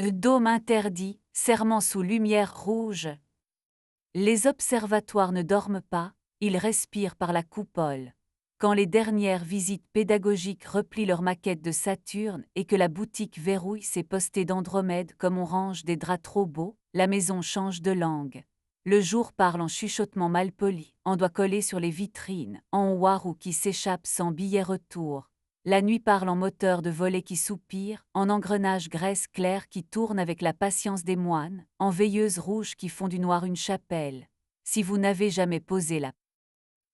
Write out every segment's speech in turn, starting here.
Dôme interdit, serment sous lumière rouge. Les observatoires ne dorment pas, ils respirent par la coupole. Quand les dernières visites pédagogiques replient leur maquette de Saturne et que la boutique verrouille ses postées d'Andromède comme on range des draps trop beaux, la maison change de langue. Le jour parle en chuchotement malpoli, en doigt collé sur les vitrines, en warou qui s'échappe sans billet retour. La nuit parle en moteur de volets qui soupirent, en engrenage graisse claire qui tourne avec la patience des moines, en veilleuses rouges qui font du noir une chapelle. Si vous n'avez jamais posé la...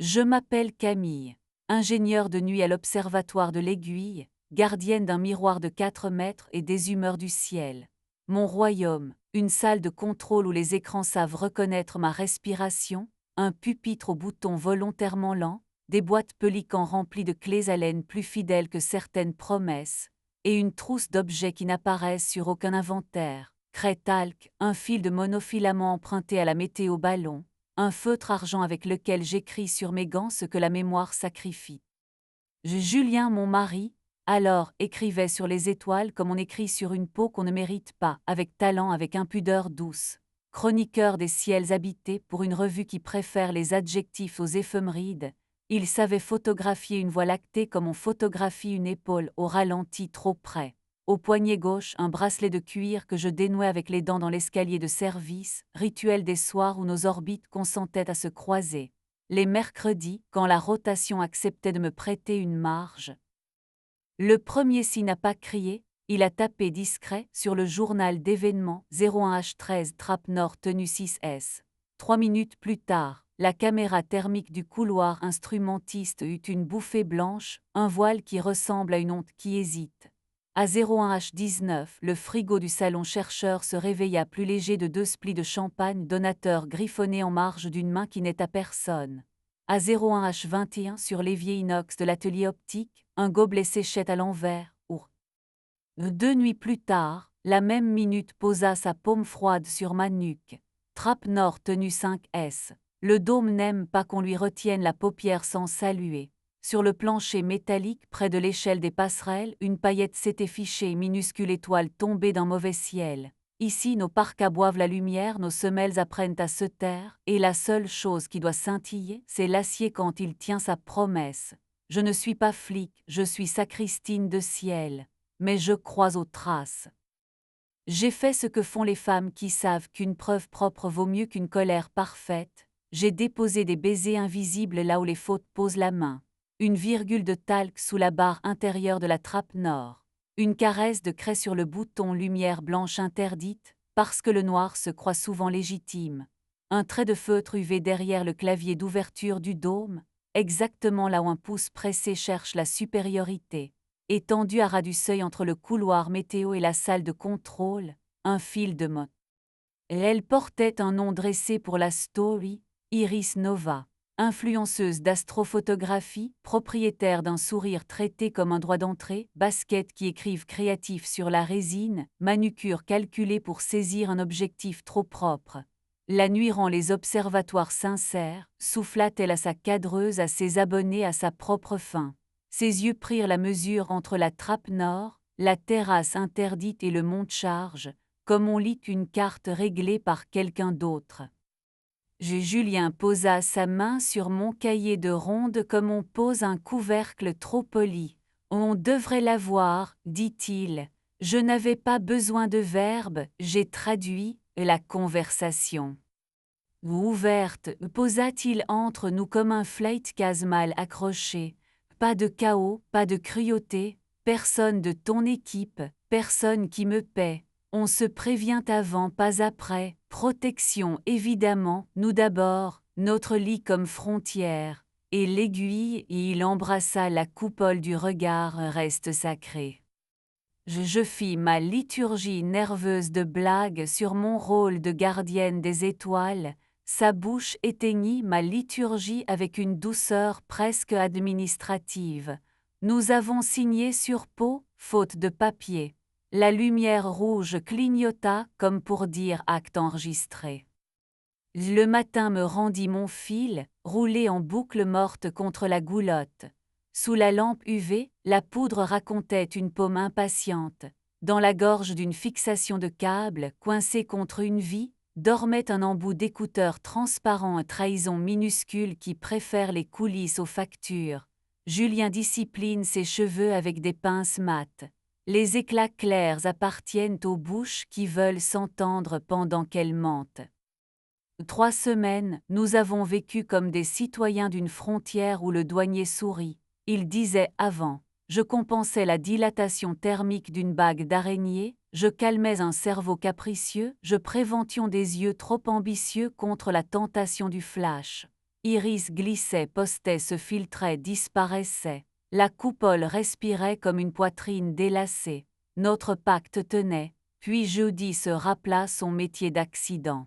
Je m'appelle Camille, ingénieure de nuit à l'Observatoire de l'Aiguille, gardienne d'un miroir de 4 mètres et des humeurs du ciel. Mon royaume, une salle de contrôle où les écrans savent reconnaître ma respiration, un pupitre au bouton volontairement lent, des boîtes pelicans remplies de clés à laine plus fidèles que certaines promesses, et une trousse d'objets qui n'apparaissent sur aucun inventaire. Craie talc, un fil de monofilament emprunté à la météo ballon, un feutre argent avec lequel j'écris sur mes gants ce que la mémoire sacrifie. Julien, mon mari, alors écrivait sur les étoiles comme on écrit sur une peau qu'on ne mérite pas, avec talent, avec impudeur douce. Chroniqueur des ciels habités pour une revue qui préfère les adjectifs aux éphémérides, il savait photographier une voie lactée comme on photographie une épaule au ralenti trop près. Au poignet gauche, un bracelet de cuir que je dénouais avec les dents dans l'escalier de service, rituel des soirs où nos orbites consentaient à se croiser. Les mercredis, quand la rotation acceptait de me prêter une marge. Le premier s'il n'a pas crié, il a tapé discret sur le journal d'événements 01H13 Trappe Nord tenue 6S. 3 minutes plus tard, la caméra thermique du couloir instrumentiste eut une bouffée blanche, un voile qui ressemble à une honte qui hésite. À 01H19, le frigo du salon chercheur se réveilla plus léger de 2 splis de champagne donateur griffonnés en marge d'une main qui n'est à personne. À 01H21 sur l'évier inox de l'atelier optique, un gobelet séchait à l'envers, ou 2 nuits plus tard, la même minute posa sa paume froide sur ma nuque. Trappe Nord tenue 5S. Le dôme n'aime pas qu'on lui retienne la paupière sans saluer. Sur le plancher métallique près de l'échelle des passerelles, une paillette s'était fichée, minuscule étoile tombée d'un mauvais ciel. Ici, nos parkas boivent la lumière, nos semelles apprennent à se taire, et la seule chose qui doit scintiller, c'est l'acier quand il tient sa promesse. Je ne suis pas flic, je suis sacristine de ciel, mais je crois aux traces. J'ai fait ce que font les femmes qui savent qu'une preuve propre vaut mieux qu'une colère parfaite. J'ai déposé des baisers invisibles là où les fautes posent la main. Une virgule de talc sous la barre intérieure de la trappe nord. Une caresse de craie sur le bouton lumière blanche interdite, parce que le noir se croit souvent légitime. Un trait de feutre UV derrière le clavier d'ouverture du dôme, exactement là où un pouce pressé cherche la supériorité. Étendu à ras du seuil entre le couloir météo et la salle de contrôle, un fil de mot. Elle portait un nom dressé pour la story, Iris Nova, influenceuse d'astrophotographie, propriétaire d'un sourire traité comme un droit d'entrée, basket qui écrivent créatif sur la résine, manucure calculée pour saisir un objectif trop propre. La nuit rend les observatoires sincères, souffla-t-elle à sa cadreuse, à ses abonnés, à sa propre fin. Ses yeux prirent la mesure entre la trappe nord, la terrasse interdite et le monte-charge, comme on lit une carte réglée par quelqu'un d'autre. Julien posa sa main sur mon cahier de ronde comme on pose un couvercle trop poli. On devrait l'avoir, dit-il. Je n'avais pas besoin de verbe, j'ai traduit la conversation. Ouverte, posa-t-il entre nous comme un flûte-case mal accroché. Pas de chaos, pas de cruauté, personne de ton équipe, personne qui me paie. On se prévient avant, pas après. Protection, évidemment, nous d'abord, notre lit comme frontière. Et l'aiguille, et il embrassa la coupole du regard, reste sacré. Je fis ma liturgie nerveuse de blague sur mon rôle de gardienne des étoiles. Sa bouche éteignit ma liturgie avec une douceur presque administrative. Nous avons signé sur peau, faute de papier. La lumière rouge clignota comme pour dire acte enregistré. Le matin me rendit mon fil, roulé en boucle morte contre la goulotte. Sous la lampe UV, la poudre racontait une paume impatiente. dans la gorge d'une fixation de câble, coincé contre une vie, dormait un embout d'écouteur transparent, trahison minuscule qui préfère les coulisses aux factures. Julien discipline ses cheveux avec des pinces mates. Les éclats clairs appartiennent aux bouches qui veulent s'entendre pendant qu'elles mentent. 3 semaines, nous avons vécu comme des citoyens d'une frontière où le douanier sourit. Il disait avant. Je compensais la dilatation thermique d'une bague d'araignée, je calmais un cerveau capricieux, je prévention des yeux trop ambitieux contre la tentation du flash. Iris glissait, postait, se filtrait, disparaissait. La coupole respirait comme une poitrine délacée. Notre pacte tenait, puis jeudi se rappela son métier d'accident.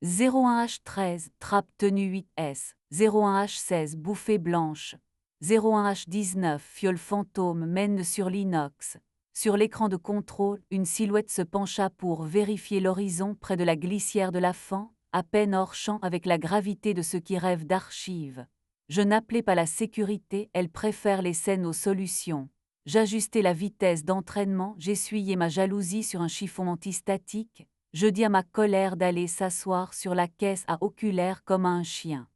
01H13, trappe tenue 8S, 01H16, bouffée blanche, 01H19, fiole fantôme mène sur l'inox. Sur l'écran de contrôle, une silhouette se pencha pour vérifier l'horizon près de la glissière de la Fan, à peine hors champ avec la gravité de ceux qui rêvent d'archives. Je n'appelais pas la sécurité, elle préfère les scènes aux solutions. J'ajustais la vitesse d'entraînement, j'essuyais ma jalousie sur un chiffon antistatique. Je dis à ma colère d'aller s'asseoir sur la caisse à oculaire comme un chien.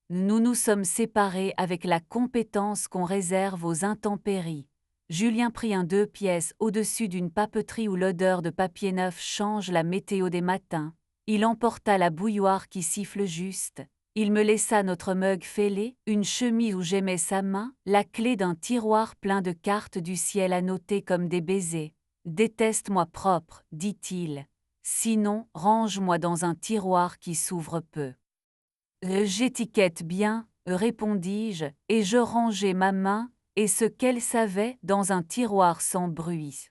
Nous nous sommes séparés avec la compétence qu'on réserve aux intempéries. Julien prit un 2 pièces au-dessus d'une papeterie où l'odeur de papier neuf change la météo des matins. Il emporta la bouilloire qui siffle juste. Il me laissa notre mug fêlé, une chemise où j'aimais sa main, la clé d'un tiroir plein de cartes du ciel annotées comme des baisers. Déteste-moi propre, dit-il. Sinon, range-moi dans un tiroir qui s'ouvre peu. J'étiquette bien, répondis-je, et je rangeai ma main, et ce qu'elle savait, dans un tiroir sans bruit.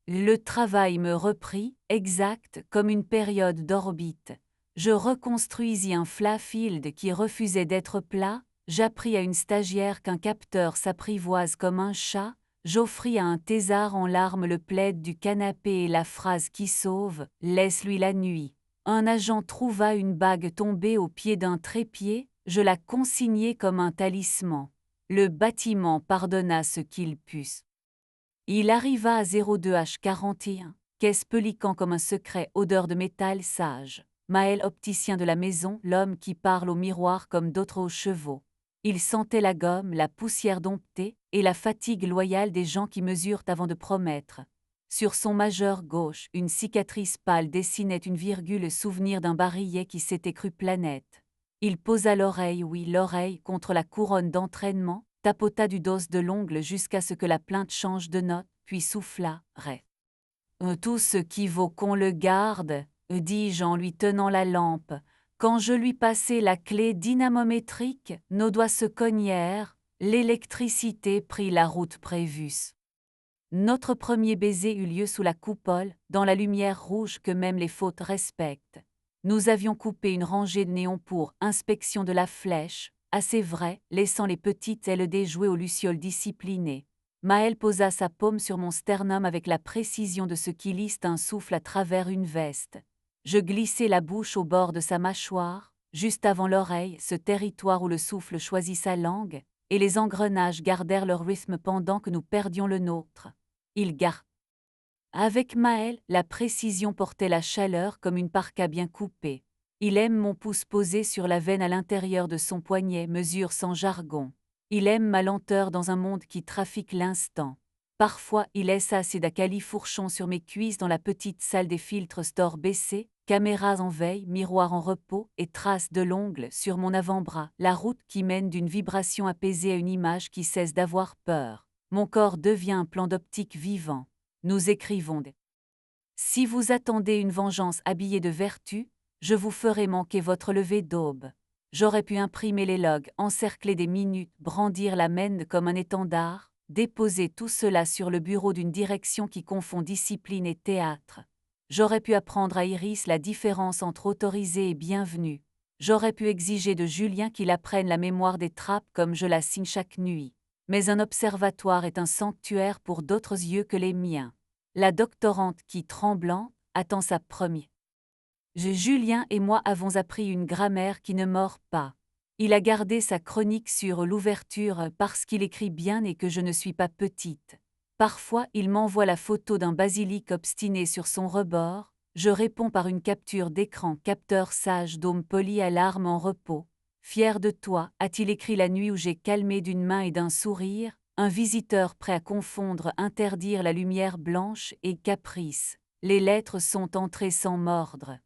Le travail me reprit, exact comme une période d'orbite. Je reconstruisis un flafield qui refusait d'être plat, j'appris à une stagiaire qu'un capteur s'apprivoise comme un chat, j'offris à un thésard en larmes le plaid du canapé et la phrase qui sauve, laisse-lui la nuit. Un agent trouva une bague tombée au pied d'un trépied, je la consignai comme un talisman. Le bâtiment pardonna ce qu'il put. Il arriva à 02H41, caisse pelican comme un secret, odeur de métal sage. Maël opticien de la maison, l'homme qui parle au miroir comme d'autres aux chevaux. Il sentait la gomme, la poussière domptée, et la fatigue loyale des gens qui mesurent avant de promettre. Sur son majeur gauche, une cicatrice pâle dessinait une virgule, souvenir d'un barillet qui s'était cru planète. Il posa l'oreille, oui l'oreille, contre la couronne d'entraînement, tapota du dos de l'ongle jusqu'à ce que la plainte change de note, puis souffla, ré. Tout ce qui vaut qu'on le garde, dis-je en lui tenant la lampe. Quand je lui passai la clé dynamométrique, nos doigts se cognèrent, l'électricité prit la route prévue. Notre premier baiser eut lieu sous la coupole, dans la lumière rouge que même les fautes respectent. Nous avions coupé une rangée de néons pour inspection de la flèche, assez vrai, laissant les petites ailes déjouées aux lucioles disciplinées. Maël posa sa paume sur mon sternum avec la précision de ce qui liste un souffle à travers une veste. Je glissai la bouche au bord de sa mâchoire, juste avant l'oreille, ce territoire où le souffle choisit sa langue, et les engrenages gardèrent leur rythme pendant que nous perdions le nôtre. Il garde. Avec Maël, la précision portait la chaleur comme une parka bien coupée. Il aime mon pouce posé sur la veine à l'intérieur de son poignet, mesure sans jargon. Il aime ma lenteur dans un monde qui trafique l'instant. Parfois, il laisse assez califourchon sur mes cuisses dans la petite salle des filtres store baissés, caméras en veille, miroirs en repos et traces de l'ongle sur mon avant-bras, la route qui mène d'une vibration apaisée à une image qui cesse d'avoir peur. Mon corps devient un plan d'optique vivant. Nous écrivons des. Si vous attendez une vengeance habillée de vertu, je vous ferai manquer votre lever d'aube. J'aurais pu imprimer les logs, encercler des minutes, brandir la mène comme un étendard, déposer tout cela sur le bureau d'une direction qui confond discipline et théâtre. J'aurais pu apprendre à Iris la différence entre autorisé et bienvenu. J'aurais pu exiger de Julien qu'il apprenne la mémoire des trappes comme je la signe chaque nuit. Mais un observatoire est un sanctuaire pour d'autres yeux que les miens. La doctorante qui, tremblant, attend sa première. Julien et moi avons appris une grammaire qui ne mord pas. Il a gardé sa chronique sur l'ouverture parce qu'il écrit bien et que je ne suis pas petite. Parfois, il m'envoie la photo d'un basilic obstiné sur son rebord. Je réponds par une capture d'écran, capteur sage, dôme poli à larmes en repos. Fier de toi, a-t-il écrit la nuit où j'ai calmé d'une main et d'un sourire, un visiteur prêt à confondre, interdire la lumière blanche et caprice. Les lettres sont entrées sans mordre.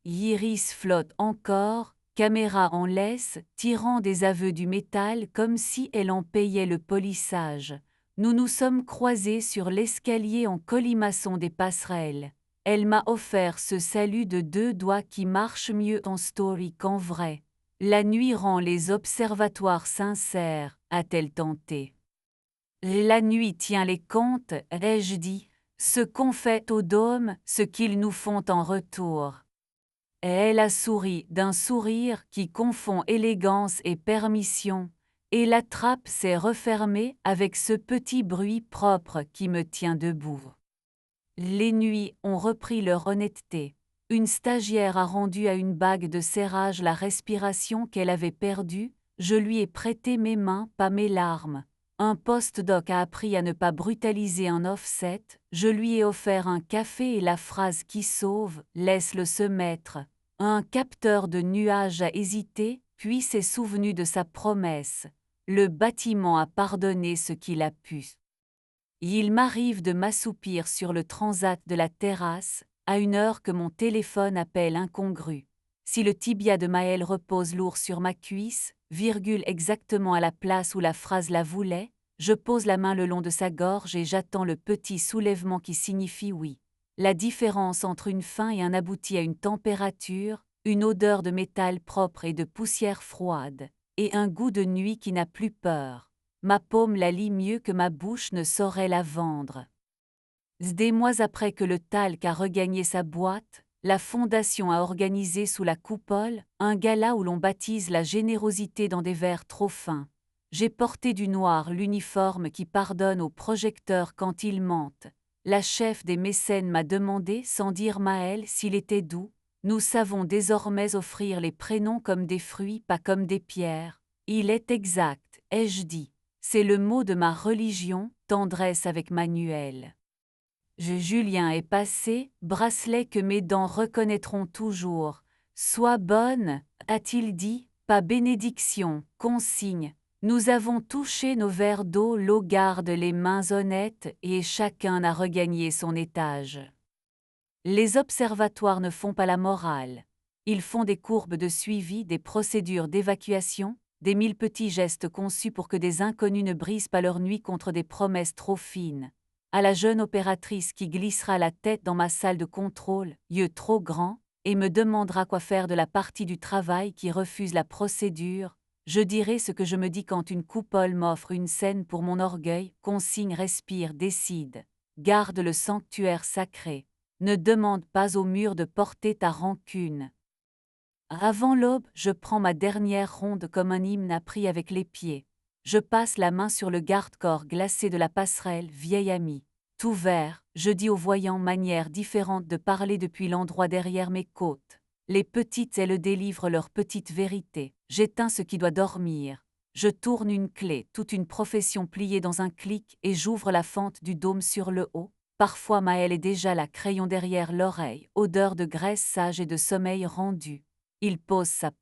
Iris flotte encore, caméra en laisse, tirant des aveux du métal comme si elle en payait le polissage. Nous nous sommes croisés sur l'escalier en colimaçon des passerelles. Elle m'a offert ce salut de 2 doigts qui marche mieux en story qu'en vrai. La nuit rend les observatoires sincères, a-t-elle tenté. La nuit tient les comptes, ai-je dit, ce qu'on fait au dôme, ce qu'ils nous font en retour. Et elle a souri d'un sourire qui confond élégance et permission, et la trappe s'est refermée avec ce petit bruit propre qui me tient debout. Les nuits ont repris leur honnêteté. Une stagiaire a rendu à une bague de serrage la respiration qu'elle avait perdue, je lui ai prêté mes mains, pas mes larmes. Un post-doc a appris à ne pas brutaliser un offset, je lui ai offert un café et la phrase qui sauve, laisse-le se mettre. Un capteur de nuages a hésité, puis s'est souvenu de sa promesse. Le bâtiment a pardonné ce qu'il a pu. Il m'arrive de m'assoupir sur le transat de la terrasse, à une heure que mon téléphone appelle incongrue. Si le tibia de Maël repose lourd sur ma cuisse, virgule exactement à la place où la phrase la voulait, je pose la main le long de sa gorge et j'attends le petit soulèvement qui signifie oui. La différence entre une fin et un abouti à une température, une odeur de métal propre et de poussière froide, et un goût de nuit qui n'a plus peur. Ma paume la lit mieux que ma bouche ne saurait la vendre. Des mois après que le talc a regagné sa boîte, la Fondation a organisé sous la coupole un gala où l'on baptise la générosité dans des verres trop fins. J'ai porté du noir, l'uniforme qui pardonne aux projecteurs quand ils mentent. La chef des mécènes m'a demandé, sans dire Maël, s'il était doux. Nous savons désormais offrir les prénoms comme des fruits, pas comme des pierres. Il est exact, ai-je dit. C'est le mot de ma religion, tendresse avec Manuel. Julien est passé, bracelet que mes dents reconnaîtront toujours. Sois bonne, a-t-il dit, pas bénédiction, consigne. Nous avons touché nos verres d'eau, l'eau garde les mains honnêtes et chacun a regagné son étage. Les observatoires ne font pas la morale. Ils font des courbes de suivi, des procédures d'évacuation, des 1000 petits gestes conçus pour que des inconnus ne brisent pas leur nuit contre des promesses trop fines. À la jeune opératrice qui glissera la tête dans ma salle de contrôle, yeux trop grands, et me demandera quoi faire de la partie du travail qui refuse la procédure, je dirai ce que je me dis quand une coupole m'offre une scène pour mon orgueil, consigne, respire, décide. Garde le sanctuaire sacré. Ne demande pas au mur de porter ta rancune. Avant l'aube, je prends ma dernière ronde comme un hymne appris avec les pieds. Je passe la main sur le garde-corps glacé de la passerelle, vieil ami. Tout vert, je dis aux voyants manières différentes de parler depuis l'endroit derrière mes côtes. Les petites elles délivrent leur petite vérité. J'éteins ce qui doit dormir. Je tourne une clé, toute une profession pliée dans un clic et j'ouvre la fente du dôme sur le haut. Parfois Maël est déjà là, crayon derrière l'oreille, odeur de graisse sage et de sommeil rendu. Il pose sa